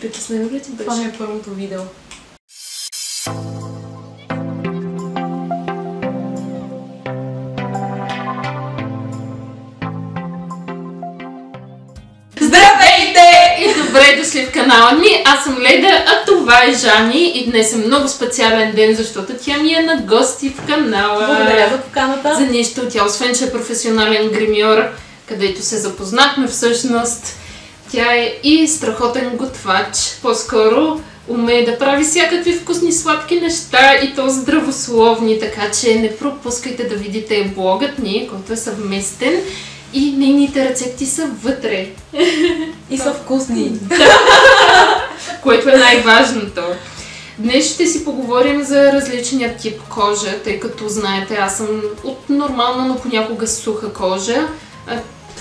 Притеснено ли ти беше? Това ми е първото видео. Здравейте и добре дошли в канала ни. Аз съм Леда, а това е Жани и днес е много специален ден, защото тя ми е на гости в канала. Благодаря за поканата. За нищо. Тя освен, че е професионален гримьор, където се запознахме всъщност, тя е и страхотен готвач. По-скоро умее да прави всякакви вкусни сладки неща и то здравословни, така че не пропускайте да видите блогът ни, който е съвместен. И нейните рецепти са вътре. И са вкусни. Което е най-важното. Днес ще си поговорим за различния тип кожа, тъй като знаете, аз съм от нормална, но понякога суха кожа.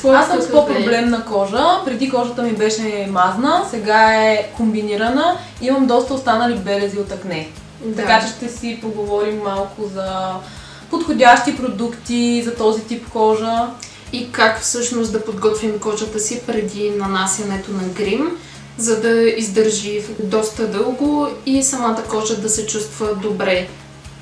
Аз съм с по-проблемна кожа. Преди кожата ми беше мазна, сега е комбинирана. Имам доста останали белези от акне. Да. Така че ще си поговорим малко за подходящи продукти за този тип кожа. И как всъщност да подготвим кожата си преди нанасянето на грим, за да издържи доста дълго и самата кожа да се чувства добре.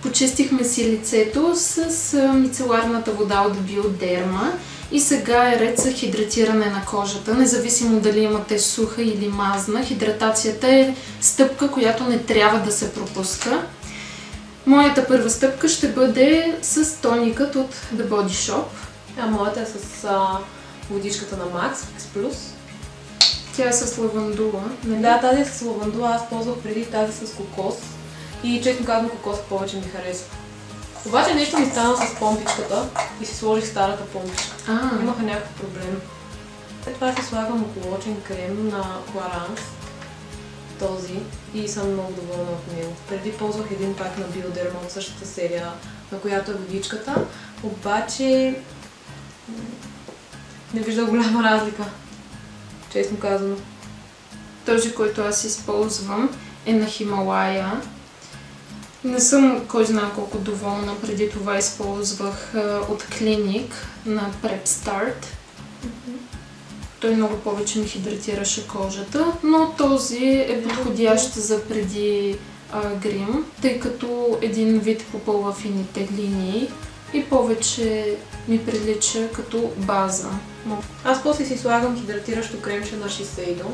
Почистихме си лицето с мицеларната вода от Биодерма и сега е ред за хидратиране на кожата. Независимо дали имате суха или мазна, хидратацията е стъпка, която не трябва да се пропуска. Моята първа стъпка ще бъде с тоникът от The Body Shop. А моята е с водичката на Max X+. Тя е с лавандула, нали? Да, тази е с лавандула, аз ползвах преди тази с кокос. И честно казвам, кокос повече ми харесва. Обаче нещо ми стана с помпичката и си сложих старата помпичка. Имаха някакъв проблем. След това си слагам околочен крем на Clarins. Този. И съм много доволна от него. Преди ползвах един пак на Биодерма от същата серия, на която е водичката. Обаче не виждам голяма разлика. Честно казано. Този, който аз използвам, е на Хималая. Не съм кой знае колко доволна. Преди това използвах от Clinique на Prep Start. Той много повече ми хидратираше кожата, но този е подходящ за преди грим, тъй като един вид попълва фините линии и повече ми прилича като база. Аз после си слагам хидратиращо кремче на Shiseido.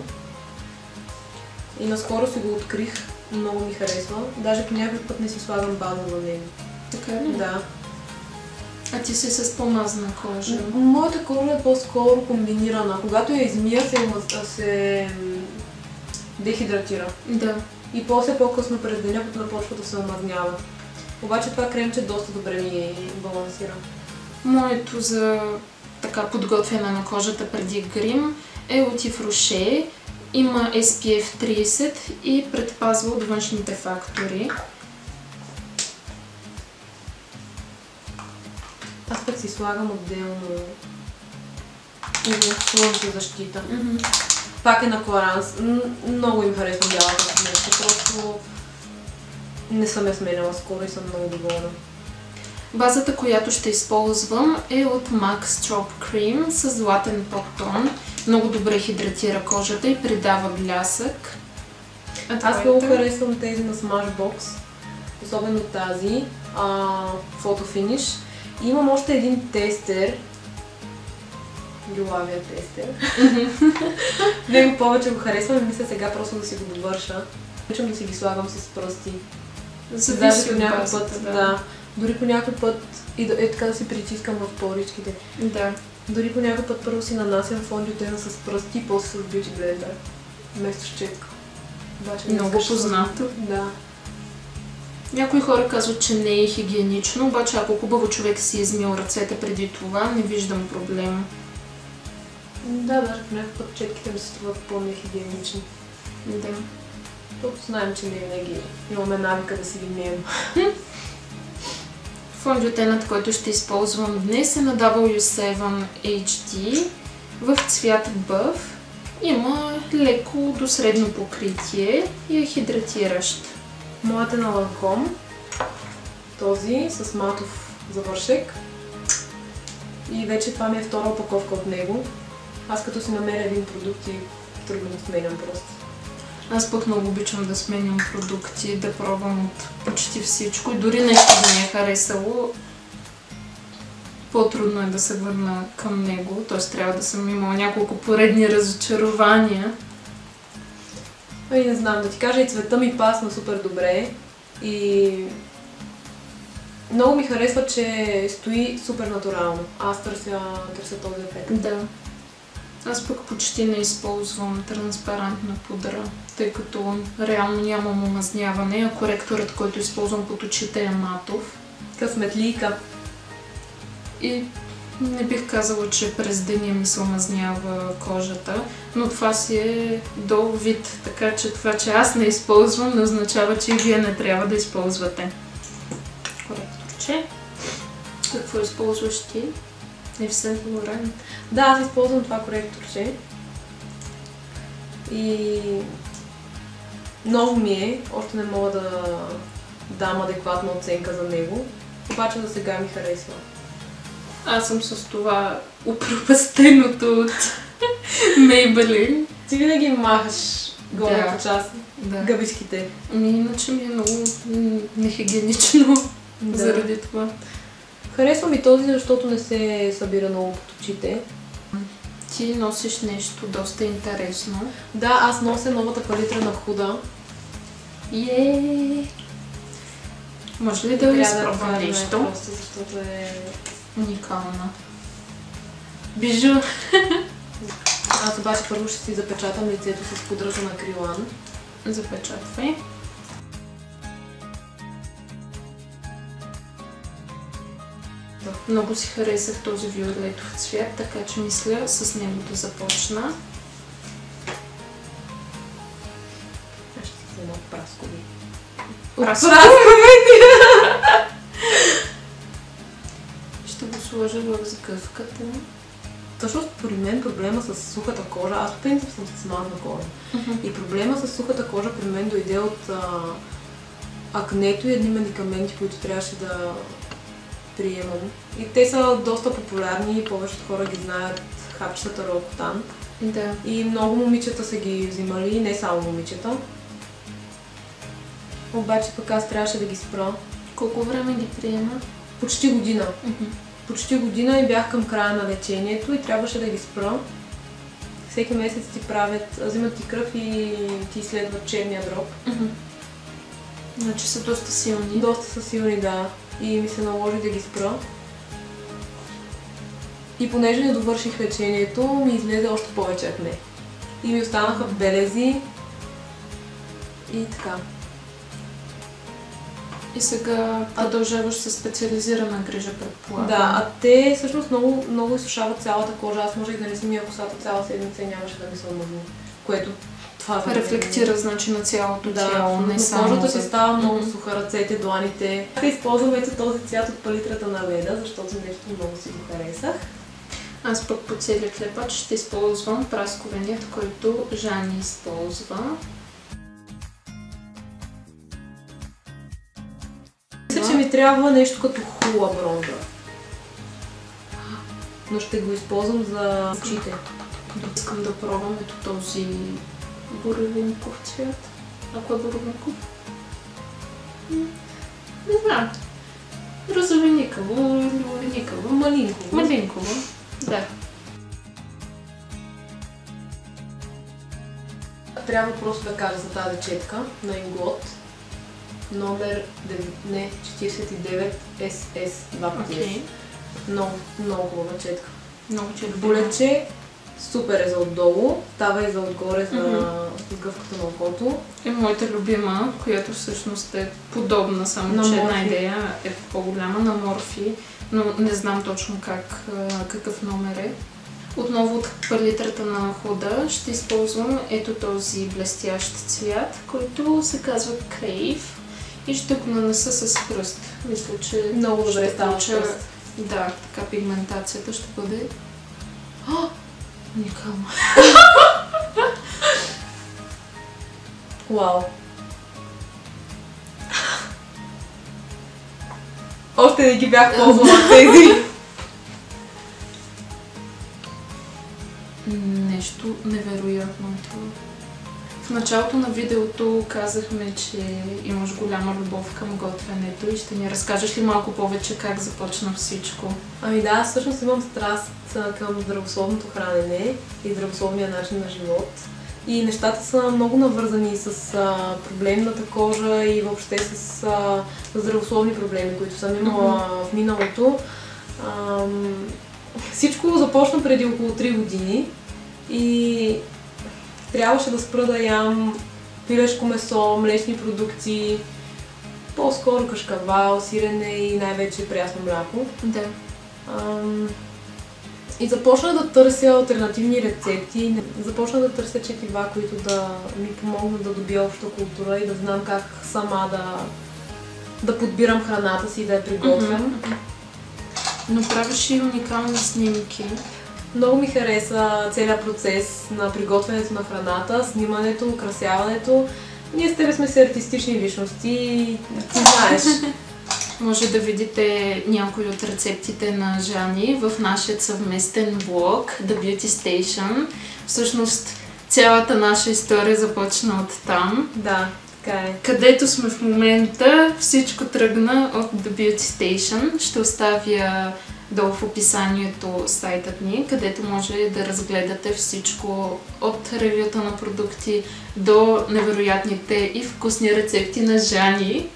И наскоро си го открих. Много ми харесва. Даже по някакъв път не си слагам база на него. Така ли? Да. А ти си с по-мазна кожа? Моята кожа е по-скоро комбинирана. Когато я измия, се дехидратира. Да. И после по-късно през деня започва да се омазнява. Обаче това кремче доста добре ми балансира. Моето за така подготвяне на кожата преди грим е от Yves Rocher. Има SPF 30 и предпазва от външните фактори. Аз пък си слагам отделно слънчева защита. Пак е на Clarins. Много им харесва бялата нещо. Просто не съм я сменяла скоро и съм много доволна. Базата, която ще използвам, е от MAC Strobe Cream с златен подтон. Много добре хидратира кожата и придава блясък. Аз много харесвам тези на Smashbox, особено тази Photo Finish. И имам още един тестер, Юлавия тестер. Него повече го харесвам и мисля сега просто да си го довърша. Обичам да си ги слагам с пръсти. Зависи от базата, да. Дори по някой път и така да си притискам в поричките. Да. Дори по някой път първо си нанасям фондиотена с пръсти и после с Beauty Blender. Вместо щетка. Много познато. Да. Някои хора казват, че не е хигиенично, обаче ако хубаво човек си измил ръцете преди това, не виждам проблем. Да, даже по някакъв път четките ми се струват по-нехигиенични. Да. Защото знаем, че не винаги имаме навика да си ги мием. Фондиотенът, който ще използвам днес е на W7 HD в цвят бъв. Има леко до средно покритие и е хидратиращ. Моят е на Lancome. Този с матов завършек. И вече това ми е втора опаковка от него. Аз като си намеря един продукт и трудно го сменям просто. Аз пък много обичам да сменям продукти, да пробвам от почти всичко и дори нещо да ми е харесало, по-трудно е да се върна към него, т.е. трябва да съм имала няколко поредни разочарования. Ами не знам, да ти кажа, и цвета ми пасна супер добре и много ми харесва, че стои супер натурално. Аз търся този ефект. Да. Аз пък почти не използвам транспарентна пудра, тъй като реално нямам омазняване, а коректорът, който използвам под очите е матов. Късметлийка. И не бих казала, че през деня ми се омазнява кожата, но това си е до вид, така че това, че аз не използвам, не означава, че и вие не трябва да използвате. Коректорче. Какво използваш ти? Ив Сен Лоран. Да, аз използвам това коректорче. И ново ми е, още не мога да дам адекватна оценка за него, обаче за сега ми харесва. Аз съм с това упропастеното от Maybelline. Ти винаги махаш горната част, да. гъбичките. Ами иначе ми е много нехигиенично заради това. Харесва ми този, защото не се събира много под очите. Ти носиш нещо доста интересно. Да, аз нося новата палитра на Huda. Може ли да изпробвам нещо? Просто защото е уникална. Бижу! Аз обаче първо ще си запечатам лицето с пудра за акрилан. Запечатвай. Много си харесах този виолетов цвят, така че мисля с него да започна. Аз ще си взема праскови. Ще го сложа в сгъвката. Всъщност, при мен проблема с сухата кожа, аз по принцип съм с мазна кожа. И проблема с сухата кожа при мен дойде от акнето и едни медикаменти, които трябваше да приемам. И те са доста популярни и повечето хора ги знаят, хапчетата Roaccutane. Да. И много момичета са ги взимали, не само момичета. Обаче пък аз трябваше да ги спра. Колко време ги приема? Почти година. Почти година и бях към края на лечението и трябваше да ги спра. Всеки месец ти правят, взимат ти кръв и ти изследват черния дроб. Значи са доста силни. Доста са силни, да. И ми се наложи да ги спра. И понеже не довърших лечението, ми излезе още повече акне. И ми останаха белези. И така. И сега продължаваш със специализирана грижа, предполагам. Да, а те всъщност много изсушават цялата кожа. Аз можех да не си мия косата цяла седмица и нямаше да ми се омъзни. Което това рефлектира, значи, на цялото тяло, не само кожата си става много суха, ръцете, дланите. Използвам ето този цвят от палитрата на Леда, защото нещо много си го харесах. Аз пък по целия клепач ще използвам прасковеният, който Жани използва. Мисля, че ми трябва нещо като хула бронза. Но ще го използвам за очите. Искам да пробвам ето този боровинков цвят. Ако е боровинков? Не знам. Розовеникаво или оленикаво. Малинково. Малинково, да. Трябва просто да кажа за тази четка на Inglot. Номер 49 SS 2. Много хубава четка. Много че Булетче, супер е за отдолу, става и за отгоре за сгъвката на окото. И моята любима, която всъщност е подобна, само че една идея е по-голяма, на Morphe, но не знам точно какъв номер е. Отново от палитрата на Huda ще използвам ето този блестящ цвят, който се казва Crave. И ще го нанеса с пръст. Мисля, че много добре става с пръст. Да, така пигментацията ще бъде уникална. Вау! Още не ги бях ползвала тези. Нещо невероятно е това. В началото на видеото казахме, че имаш голяма любов към готвенето и ще ни разкажеш ли малко повече как започна всичко? Ами да, всъщност имам страст към здравословното хранене и здравословния начин на живот. И нещата са много навързани с проблемната кожа и въобще с здравословни проблеми, които съм имала в миналото. Всичко започна преди около 3 години и трябваше да спра да ям пилешко месо, млечни продукти, по-скоро кашкавал, сирене и най-вече прясно мляко. Да. И започнах да търся алтернативни рецепти, започнах да търся четива, които да ми помогнат да добия обща култура и да знам как сама да подбирам храната си и да я приготвям. Но правиш и уникални снимки. Много ми хареса целият процес на приготвянето на храната, снимането, украсяването. Ние с тебе сме си артистични личности и ти знаеш. Може да видите някои от рецептите на Жани в нашия съвместен влог The Beauty Station. Всъщност цялата наша история започна от там. Да, така е. Където сме в момента, всичко тръгна от The Beauty Station. Ще оставя долу в описанието сайтът ни, където може да разгледате всичко от ревюта на продукти до невероятните и вкусни рецепти на Жани.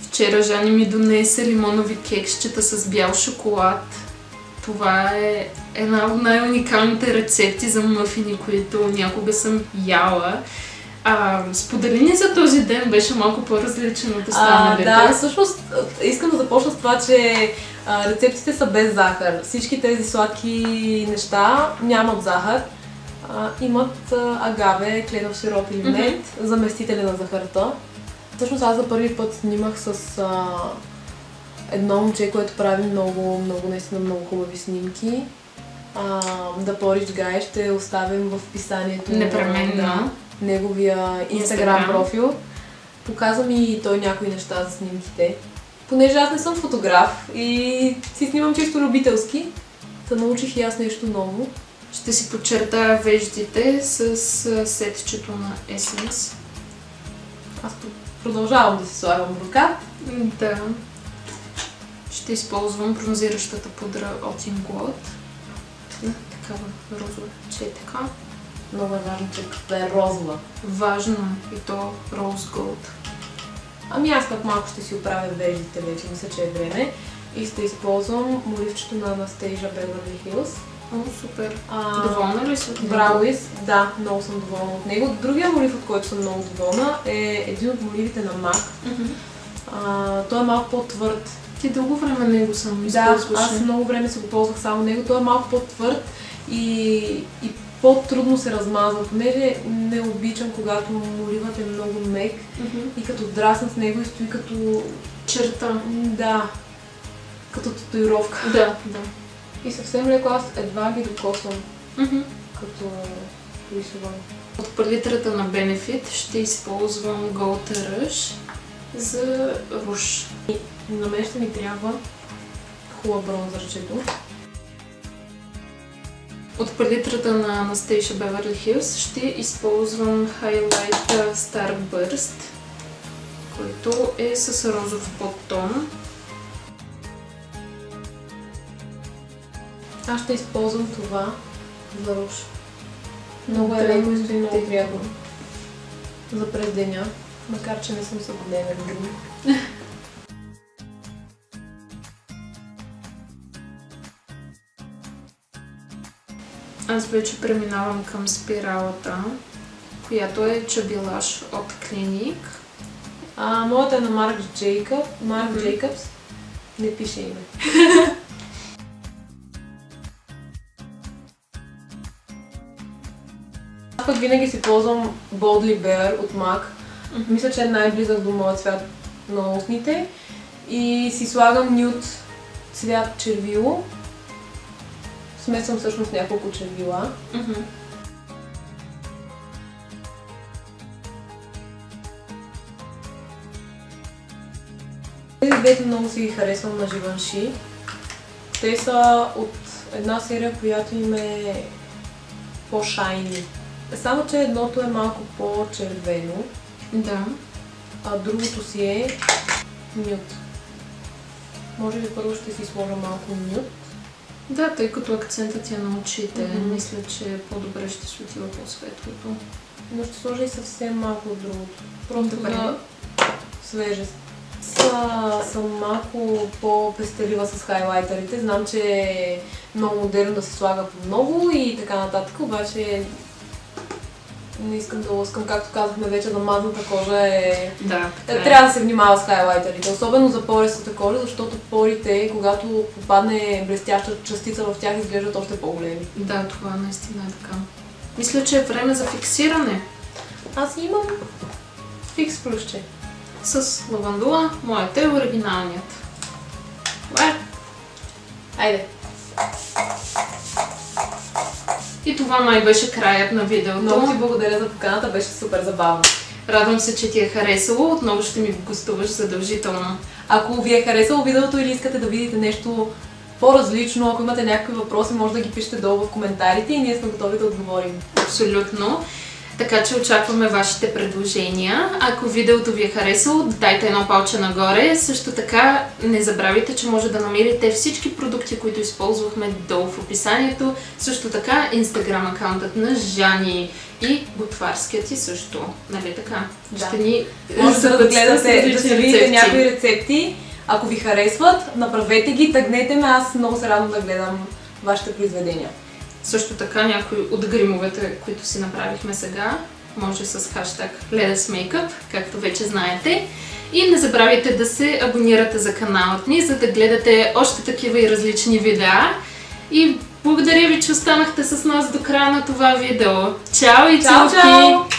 Вчера Жани ми донесе лимонови кексчета с бял шоколад. Това е една от най-уникалните рецепти за мъфини, които някога съм яла. Сподели ни за този ден, беше малко по-различен от останалите. Да, всъщност искам да започна с това, че рецептите са без захар. Всички тези сладки неща нямат захар. Имат агаве, кленов сироп или мед, заместители на захарта. Всъщност аз за първи път снимах с едно момче, което прави наистина много хубави снимки. The Porridge Guy ще оставим в описанието непременно неговия Instagram профил. Показва ми и той някои неща за снимките. Понеже аз не съм фотограф и си снимам чисто любителски, да научих и аз нещо ново. Ще си подчертая веждите с сетчето на Essence. Аз продължавам да си слагам ръка. Да. Ще използвам бронзиращата пудра от Inglot. Такава розова четка. Много е важно, че да е розова. Важно и то Rose Gold. Ами аз пък малко ще си оправя веждите вече, мисля, че е време. И ще използвам моливчето на Anastasia Beverly Hills. О, супер. Доволна ли си от него? Browies, да, много съм доволна от него. Другия молив, от който съм много доволна, е един от моливите на MAC. Той е малко по-твърд. Ти дълго време него съм използваше? Да, аз много време се го ползвах само него. Той е малко по-твърд и по-трудно се размазва, понеже не обичам, когато моливът е много мек и като драсна с него и стои като черта. Да, като татуировка. Да. И съвсем леко аз едва ги докосвам, като рисувам. От палитрата на Benefit ще използвам Gold Rush за руш. На мен ще ми трябва хубав бронзърчето. От палитрата на Anastasia Beverly Hills ще използвам Highlight Starburst, който е с розов подтон. Аз ще използвам това за руш. Много е леко и стои много приятно за през деня, макар че не съм събудена грим. Аз вече преминавам към спиралата, която е Чабилаш от Clinique. Моята е на Марк Джейкъбс. Не пише име. Аз пък винаги си ползвам Boldly Bare от MAC. Мисля, че е най-близък до моят цвят на устните. И си слагам нюд цвят червило. Смесвам всъщност няколко червила. Тези двете много си ги харесвам на Givenchy. Те са от една серия, която им е по-шайни. Само, че едното е малко по-червено. Да. А другото си е нюд. Може би първо ще си сложа малко нюд. Да, тъй като акцентът ти е на очите, мисля, че по-добре ще се отива по-светлото. Но ще сложа и съвсем малко от другото. Просто добре. да свежест. Съм малко по-пестелива с хайлайтерите. Знам, че е много модерно да се слага по много и така нататък, обаче не искам да лъскам, както казахме вече, на мазната кожа е... Да, Трябва да се внимава с хайлайтерите, особено за порестата кожа, защото порите, когато попадне блестяща частица в тях, изглеждат още по-големи. Да, това наистина е така. Мисля, че е време за фиксиране. Аз имам фикс плюсче. С лавандула, моят е оригиналният. Това е. Айде! И това май беше краят на видеото. Много ти благодаря за поканата, беше супер забавно. Радвам се, че ти е харесало. Отново ще ми гостуваш задължително. Ако ви е харесало видеото или искате да видите нещо по-различно, ако имате някакви въпроси, може да ги пишете долу в коментарите и ние сме готови да отговорим. Абсолютно. Така че очакваме вашите предложения. Ако видеото ви е харесало, дайте едно палче нагоре. Също така не забравяйте, че може да намерите всички продукти, които използвахме долу в описанието. Също така Instagram акаунтът на Жани и готварският ти също. Нали така? Да. Ще ни може да гледате, да се видите някои рецепти. Ако ви харесват, направете ги, тагнете ме, аз много се радвам да гледам вашите произведения. Също така някои от гримовете, които си направихме сега, може с хаштаг LetUsMakeUp, както вече знаете. И не забравяйте да се абонирате за каналът ни, за да гледате още такива и различни видеа. И благодаря ви, че останахте с нас до края на това видео. Чао и целки!